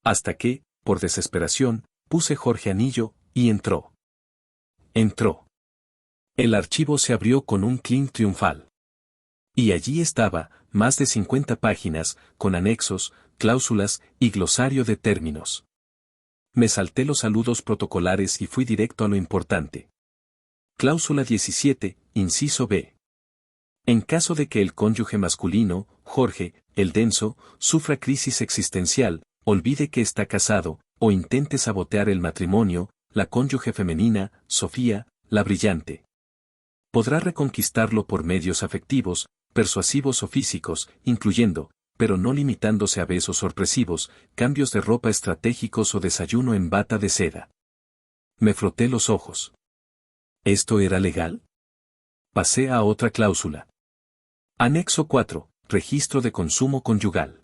Hasta que, por desesperación, puse Jorge Anillo, y entró. Entró. El archivo se abrió con un clink triunfal. Y allí estaba, más de 50 páginas, con anexos, cláusulas y glosario de términos. Me salté los saludos protocolares y fui directo a lo importante. Cláusula 17, inciso B. En caso de que el cónyuge masculino, Jorge, el denso, sufra crisis existencial, olvide que está casado, o intente sabotear el matrimonio, la cónyuge femenina, Sofía, la brillante, podrá reconquistarlo por medios afectivos, persuasivos o físicos, incluyendo, pero no limitándose a besos sorpresivos, cambios de ropa estratégicos o desayuno en bata de seda. Me froté los ojos. ¿Esto era legal? Pasé a otra cláusula. Anexo 4. Registro de consumo conyugal.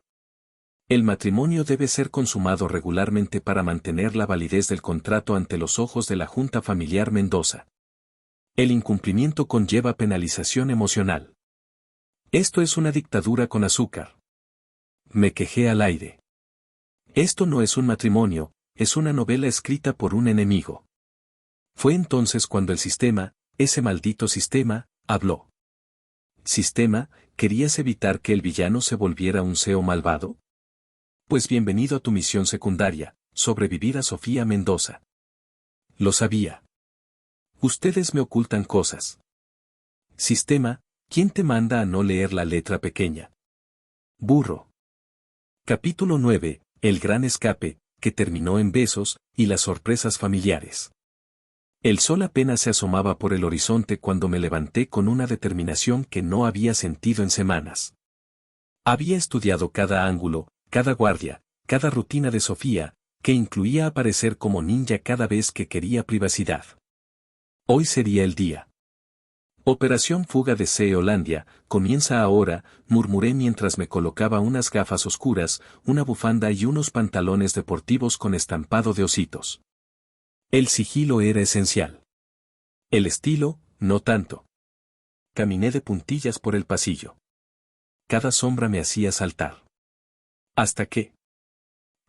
El matrimonio debe ser consumado regularmente para mantener la validez del contrato ante los ojos de la Junta Familiar Mendoza. El incumplimiento conlleva penalización emocional. Esto es una dictadura con azúcar. Me quejé al aire. Esto no es un matrimonio, es una novela escrita por un enemigo. Fue entonces cuando el sistema, ese maldito sistema, habló. ¿Sistema, querías evitar que el villano se volviera un CEO malvado? Pues bienvenido a tu misión secundaria, sobrevivir a Sofía Mendoza. Lo sabía. Ustedes me ocultan cosas. Sistema, ¿quién te manda a no leer la letra pequeña? Burro. Capítulo 9, el gran escape, que terminó en besos, y las sorpresas familiares. El sol apenas se asomaba por el horizonte cuando me levanté con una determinación que no había sentido en semanas. Había estudiado cada ángulo, cada guardia, cada rutina de Sofía, que incluía aparecer como ninja cada vez que quería privacidad. Hoy sería el día. Operación Fuga de Ceolandia, comienza ahora, murmuré mientras me colocaba unas gafas oscuras, una bufanda y unos pantalones deportivos con estampado de ositos. El sigilo era esencial. El estilo, no tanto. Caminé de puntillas por el pasillo. Cada sombra me hacía saltar. ¿Hasta qué?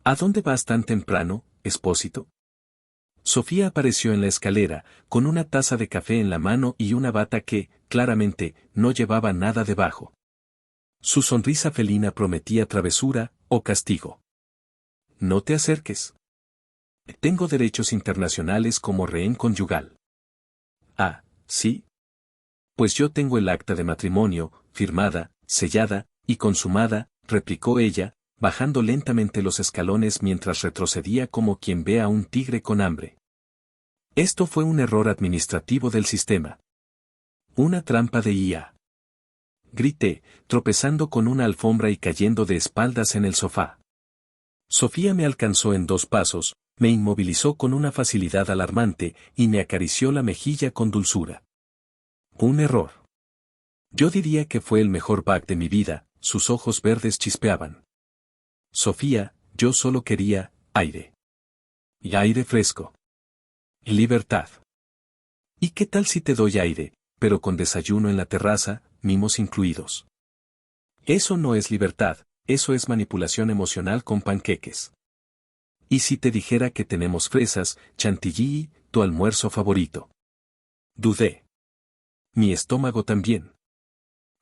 ¿A dónde vas tan temprano, Espósito? Sofía apareció en la escalera, con una taza de café en la mano y una bata que, claramente, no llevaba nada debajo. Su sonrisa felina prometía travesura o castigo. No te acerques. Tengo derechos internacionales como rehén conyugal. Ah, ¿sí? Pues yo tengo el acta de matrimonio, firmada, sellada y consumada, replicó ella, bajando lentamente los escalones mientras retrocedía como quien ve a un tigre con hambre. Esto fue un error administrativo del sistema. Una trampa de IA. Grité, tropezando con una alfombra y cayendo de espaldas en el sofá. Sofía me alcanzó en 2 pasos, me inmovilizó con una facilidad alarmante y me acarició la mejilla con dulzura. Un error. Yo diría que fue el mejor bug de mi vida, sus ojos verdes chispeaban. Sofía, yo solo quería aire. Y aire fresco. Libertad. ¿Y qué tal si te doy aire, pero con desayuno en la terraza, mimos incluidos? Eso no es libertad, eso es manipulación emocional con panqueques. ¿Y si te dijera que tenemos fresas, chantilly, tu almuerzo favorito? Dudé. Mi estómago también.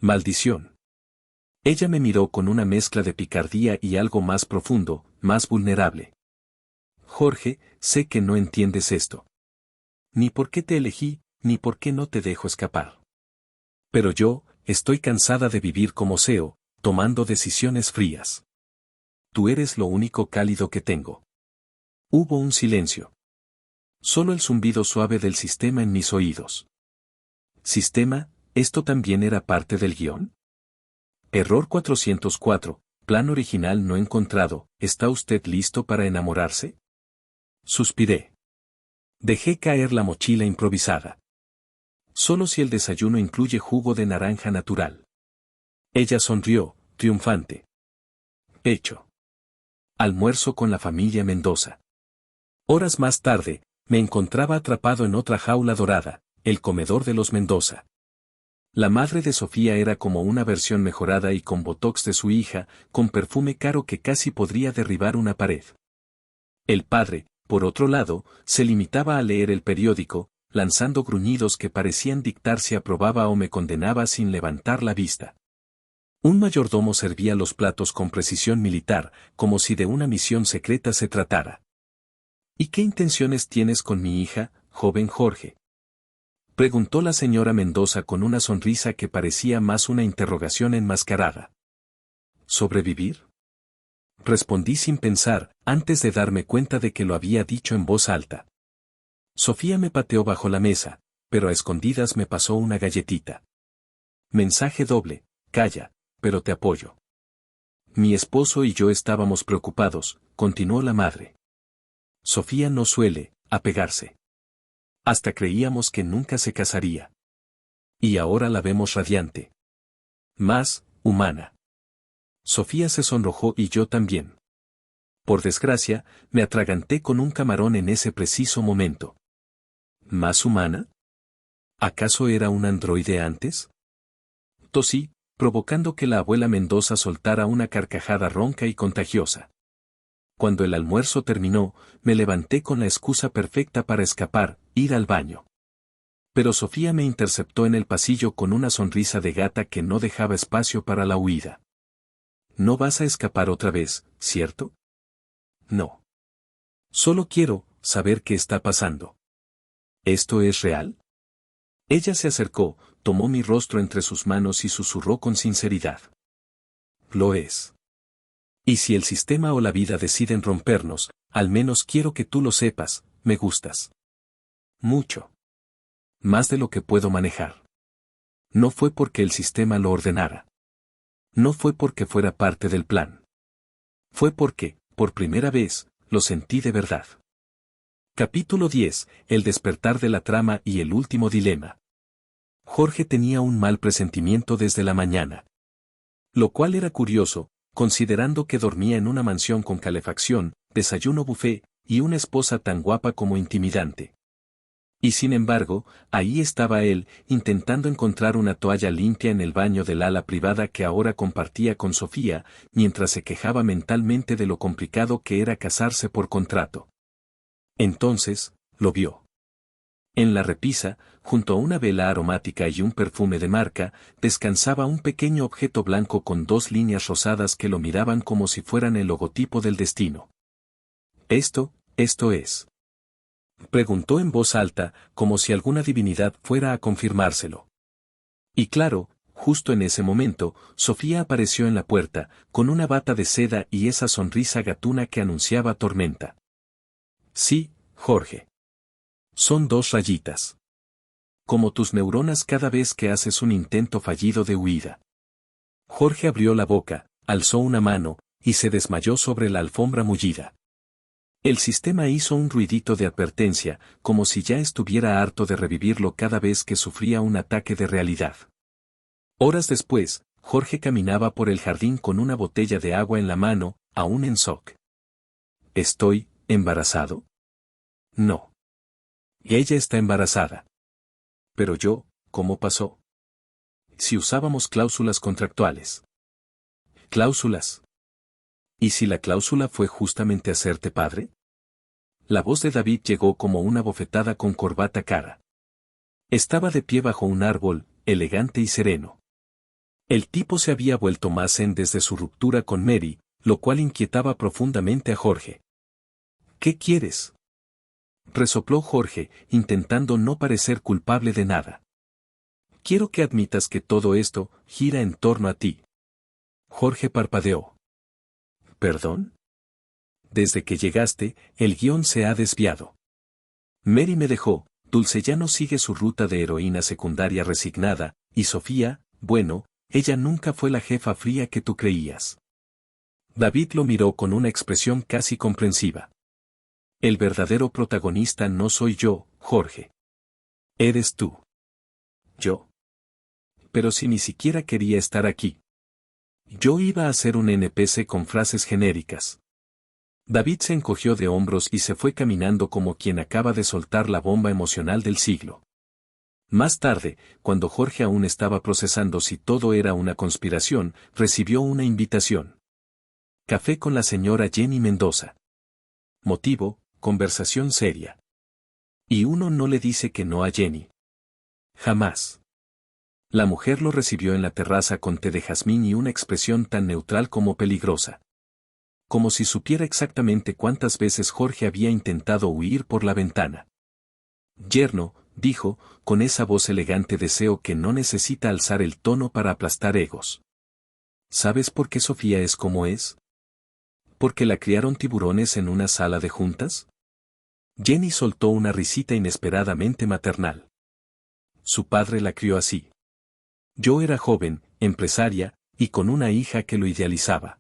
Maldición. Ella me miró con una mezcla de picardía y algo más profundo, más vulnerable. Jorge, sé que no entiendes esto. Ni por qué te elegí, ni por qué no te dejo escapar. Pero yo, estoy cansada de vivir como CEO, tomando decisiones frías. Tú eres lo único cálido que tengo. Hubo un silencio. Solo el zumbido suave del sistema en mis oídos. Sistema, ¿esto también era parte del guión? Error 404, plan original no encontrado, ¿está usted listo para enamorarse? Suspiré. Dejé caer la mochila improvisada. Solo si el desayuno incluye jugo de naranja natural. Ella sonrió, triunfante. Hecho. Almuerzo con la familia Mendoza. Horas más tarde, me encontraba atrapado en otra jaula dorada, el comedor de los Mendoza. La madre de Sofía era como una versión mejorada y con botox de su hija, con perfume caro que casi podría derribar una pared. El padre, por otro lado, se limitaba a leer el periódico, lanzando gruñidos que parecían dictar si aprobaba o me condenaba sin levantar la vista. Un mayordomo servía los platos con precisión militar, como si de una misión secreta se tratara. ¿Y qué intenciones tienes con mi hija, joven Jorge? Preguntó la señora Mendoza con una sonrisa que parecía más una interrogación enmascarada. ¿Sobrevivir? Respondí sin pensar, antes de darme cuenta de que lo había dicho en voz alta. Sofía me pateó bajo la mesa, pero a escondidas me pasó una galletita. Mensaje doble: calla, pero te apoyo. Mi esposo y yo estábamos preocupados, continuó la madre. Sofía no suele apegarse. Hasta creíamos que nunca se casaría. Y ahora la vemos radiante. Más humana. Sofía se sonrojó y yo también. Por desgracia, me atraganté con un camarón en ese preciso momento. ¿Más humana? ¿Acaso era un androide antes? Tosí, provocando que la abuela Mendoza soltara una carcajada ronca y contagiosa. Cuando el almuerzo terminó, me levanté con la excusa perfecta para escapar, ir al baño. Pero Sofía me interceptó en el pasillo con una sonrisa de gata que no dejaba espacio para la huida. ¿No vas a escapar otra vez, cierto? No. Solo quiero saber qué está pasando. ¿Esto es real? Ella se acercó, tomó mi rostro entre sus manos y susurró con sinceridad. Lo es. Y si el sistema o la vida deciden rompernos, al menos quiero que tú lo sepas, me gustas. Mucho. Más de lo que puedo manejar. No fue porque el sistema lo ordenara. No fue porque fuera parte del plan. Fue porque, por primera vez, lo sentí de verdad. Capítulo 10. El despertar de la trama y el último dilema. Jorge tenía un mal presentimiento desde la mañana. Lo cual era curioso, considerando que dormía en una mansión con calefacción, desayuno buffet, y una esposa tan guapa como intimidante. Y sin embargo, ahí estaba él, intentando encontrar una toalla limpia en el baño del ala privada que ahora compartía con Sofía, mientras se quejaba mentalmente de lo complicado que era casarse por contrato. Entonces, lo vio. En la repisa, junto a una vela aromática y un perfume de marca, descansaba un pequeño objeto blanco con dos líneas rosadas que lo miraban como si fueran el logotipo del destino. Esto es. Preguntó en voz alta, como si alguna divinidad fuera a confirmárselo. Y claro, justo en ese momento, Sofía apareció en la puerta, con una bata de seda y esa sonrisa gatuna que anunciaba tormenta. Sí, Jorge. Son dos rayitas. Como tus neuronas cada vez que haces un intento fallido de huida. Jorge abrió la boca, alzó una mano, y se desmayó sobre la alfombra mullida. El sistema hizo un ruidito de advertencia, como si ya estuviera harto de revivirlo cada vez que sufría un ataque de realidad. Horas después, Jorge caminaba por el jardín con una botella de agua en la mano, aún en shock. ¿Estoy embarazado? No. Ella está embarazada. Pero yo, ¿cómo pasó? Si usábamos cláusulas contractuales. ¿Cláusulas? ¿Y si la cláusula fue justamente hacerte padre? La voz de David llegó como una bofetada con corbata cara. Estaba de pie bajo un árbol, elegante y sereno. El tipo se había vuelto más zen desde su ruptura con Mary, lo cual inquietaba profundamente a Jorge. ¿Qué quieres? Resopló Jorge, intentando no parecer culpable de nada. Quiero que admitas que todo esto gira en torno a ti. Jorge parpadeó. ¿Perdón? Desde que llegaste, el guión se ha desviado. Mary me dejó, Dulce ya no sigue su ruta de heroína secundaria resignada, y Sofía, bueno, ella nunca fue la jefa fría que tú creías. David lo miró con una expresión casi comprensiva. El verdadero protagonista no soy yo, Jorge. Eres tú. ¿Yo? Pero si ni siquiera quería estar aquí. Yo iba a ser un NPC con frases genéricas. David se encogió de hombros y se fue caminando como quien acaba de soltar la bomba emocional del siglo. Más tarde, cuando Jorge aún estaba procesando si todo era una conspiración, recibió una invitación. Café con la señora Jenny Mendoza. Motivo, conversación seria. Y uno no le dice que no a Jenny. Jamás. La mujer lo recibió en la terraza con té de jazmín y una expresión tan neutral como peligrosa. como si supiera exactamente cuántas veces Jorge había intentado huir por la ventana. Yerno, dijo, con esa voz elegante deseo que no necesita alzar el tono para aplastar egos. ¿Sabes por qué Sofía es como es? ¿Porque la criaron tiburones en una sala de juntas? Jenny soltó una risita inesperadamente maternal. Su padre la crió así. Yo era joven, empresaria, y con una hija que lo idealizaba.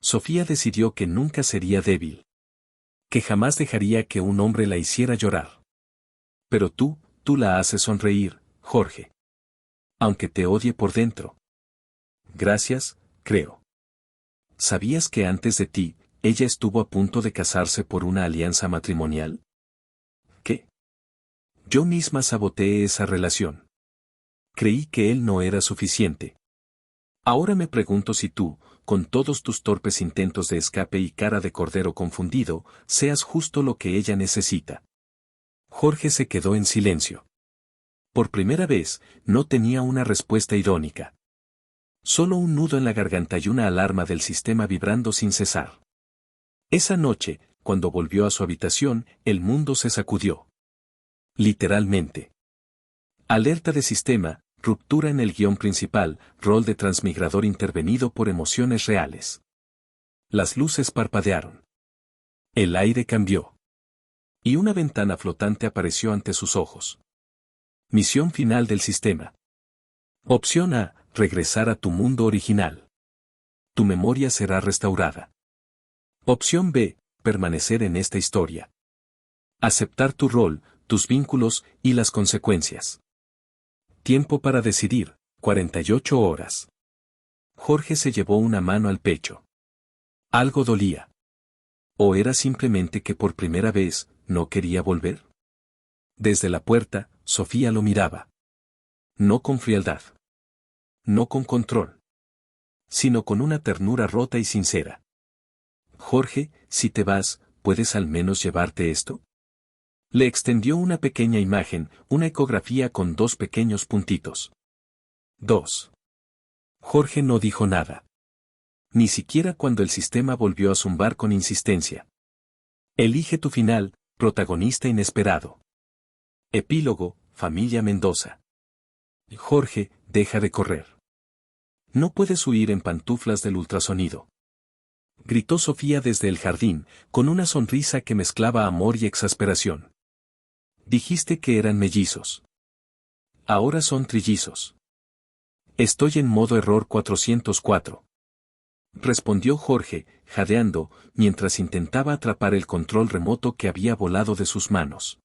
Sofía decidió que nunca sería débil. Que jamás dejaría que un hombre la hiciera llorar. Pero tú la haces sonreír, Jorge. Aunque te odie por dentro. Gracias, creo. ¿Sabías que antes de ti, ella estuvo a punto de casarse por una alianza matrimonial? ¿Qué? Yo misma saboteé esa relación. Creí que él no era suficiente. Ahora me pregunto si tú, con todos tus torpes intentos de escape y cara de cordero confundido, seas justo lo que ella necesita. Jorge se quedó en silencio. Por primera vez, no tenía una respuesta irónica. Solo un nudo en la garganta y una alarma del sistema vibrando sin cesar. Esa noche, cuando volvió a su habitación, el mundo se sacudió. Literalmente. Alerta de sistema, ruptura en el guión principal, rol de transmigrador intervenido por emociones reales. Las luces parpadearon. El aire cambió. Y una ventana flotante apareció ante sus ojos. Misión final del sistema. Opción A, regresar a tu mundo original. Tu memoria será restaurada. Opción B, permanecer en esta historia. Aceptar tu rol, tus vínculos y las consecuencias. Tiempo para decidir, 48 horas. Jorge se llevó una mano al pecho. Algo dolía. ¿O era simplemente que por primera vez, no quería volver? Desde la puerta, Sofía lo miraba. No con frialdad. No con control. Sino con una ternura rota y sincera. Jorge, si te vas, ¿puedes al menos llevarte esto? Le extendió una pequeña imagen, una ecografía con 2 pequeños puntitos. 2. Jorge no dijo nada. Ni siquiera cuando el sistema volvió a zumbar con insistencia. Elige tu final, protagonista inesperado. Epílogo, familia Mendoza. Jorge, deja de correr. No puedes huir en pantuflas del ultrasonido. Gritó Sofía desde el jardín, con una sonrisa que mezclaba amor y exasperación. Dijiste que eran mellizos. Ahora son trillizos. Estoy en modo error 404. Respondió Jorge, jadeando, mientras intentaba atrapar el control remoto que había volado de sus manos.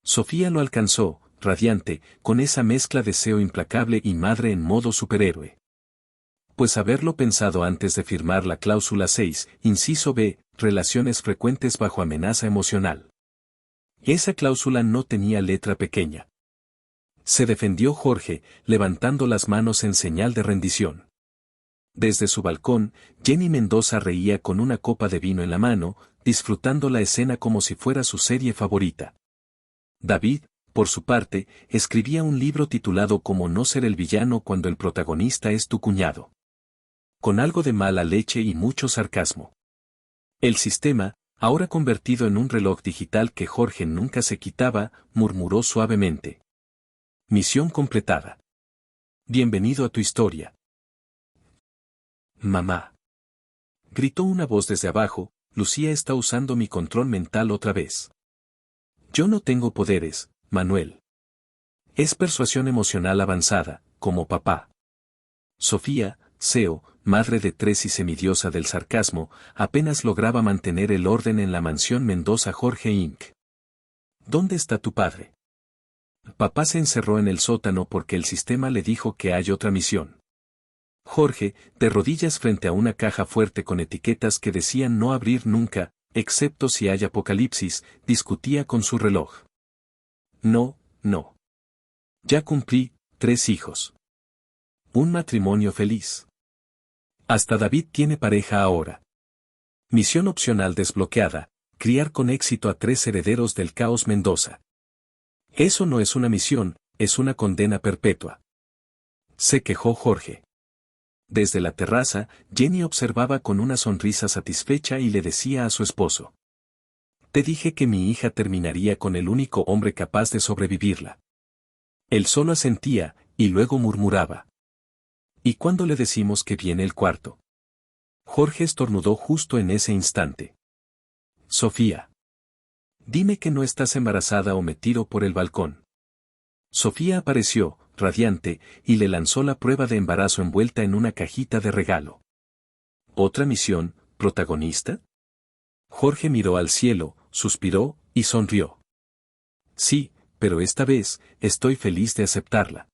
Sofía lo alcanzó, radiante, con esa mezcla de deseo implacable y madre en modo superhéroe. Pues haberlo pensado antes de firmar la cláusula 6, inciso B, relaciones frecuentes bajo amenaza emocional. Esa cláusula no tenía letra pequeña. Se defendió Jorge, levantando las manos en señal de rendición. Desde su balcón, Jenny Mendoza reía con una copa de vino en la mano, disfrutando la escena como si fuera su serie favorita. David, por su parte, escribía un libro titulado Cómo no ser el villano cuando el protagonista es tu cuñado. Con algo de mala leche y mucho sarcasmo. El sistema, ahora convertido en un reloj digital que Jorge nunca se quitaba, murmuró suavemente. Misión completada. Bienvenido a tu historia. Mamá. Gritó una voz desde abajo, Lucía está usando mi control mental otra vez. Yo no tengo poderes, Manuel. Es persuasión emocional avanzada, como papá. Sofía, CEO, madre de 3 y semidiosa del sarcasmo, apenas lograba mantener el orden en la mansión Mendoza Jorge Inc. ¿Dónde está tu padre? Papá se encerró en el sótano porque el sistema le dijo que hay otra misión. Jorge, de rodillas frente a una caja fuerte con etiquetas que decían no abrir nunca, excepto si hay apocalipsis, discutía con su reloj. No. Ya cumplí, 3 hijos. Un matrimonio feliz. Hasta David tiene pareja ahora. Misión opcional desbloqueada, criar con éxito a 3 herederos del caos Mendoza. Eso no es una misión, es una condena perpetua. Se quejó Jorge. Desde la terraza, Jenny observaba con una sonrisa satisfecha y le decía a su esposo: «Te dije que mi hija terminaría con el único hombre capaz de sobrevivirla». Él solo asentía, y luego murmuraba: «¿Y cuándo le decimos que viene el cuarto?». Jorge estornudó justo en ese instante. «Sofía. Dime que no estás embarazada o me tiro por el balcón». Sofía apareció, radiante, y le lanzó la prueba de embarazo envuelta en una cajita de regalo. ¿Otra misión, protagonista? Jorge miró al cielo, suspiró, y sonrió. «Sí, pero esta vez, estoy feliz de aceptarla».